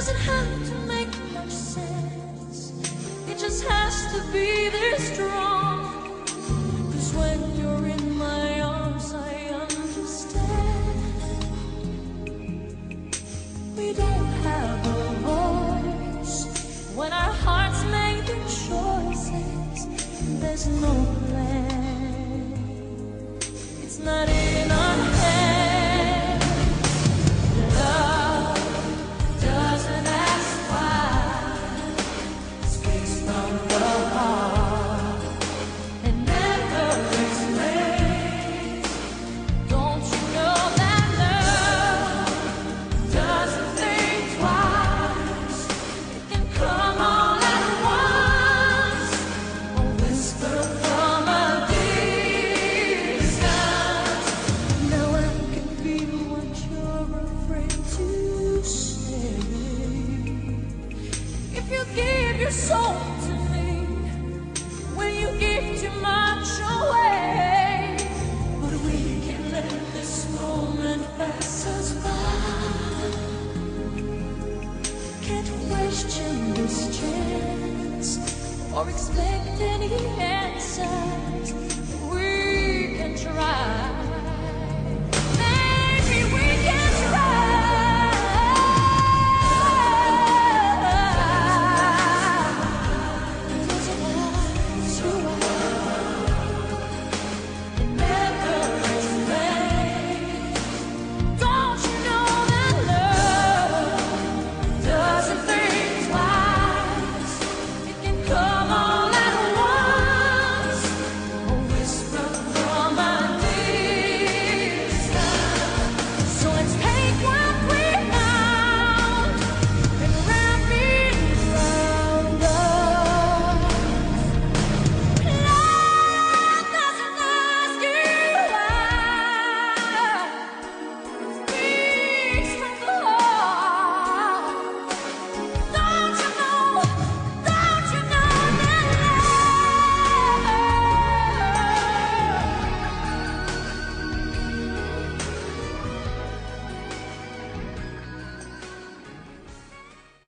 doesn't have to make much sense. It just has to be this strong. 'Cause when you're in my arms, I understand. We don't have a voice when our hearts make the choices. There's no plan. It's not in our head. Love doesn't ask why. It speaks from the heart and never explains. Don't you know that love doesn't think twice? It can come all at once, a whisper from a distance. Now I can feel what you're afraid to say. If you give your soul to me, will you give too much away? But we can let this moment pass us by. Can't question this chance or expect any answers. We can try.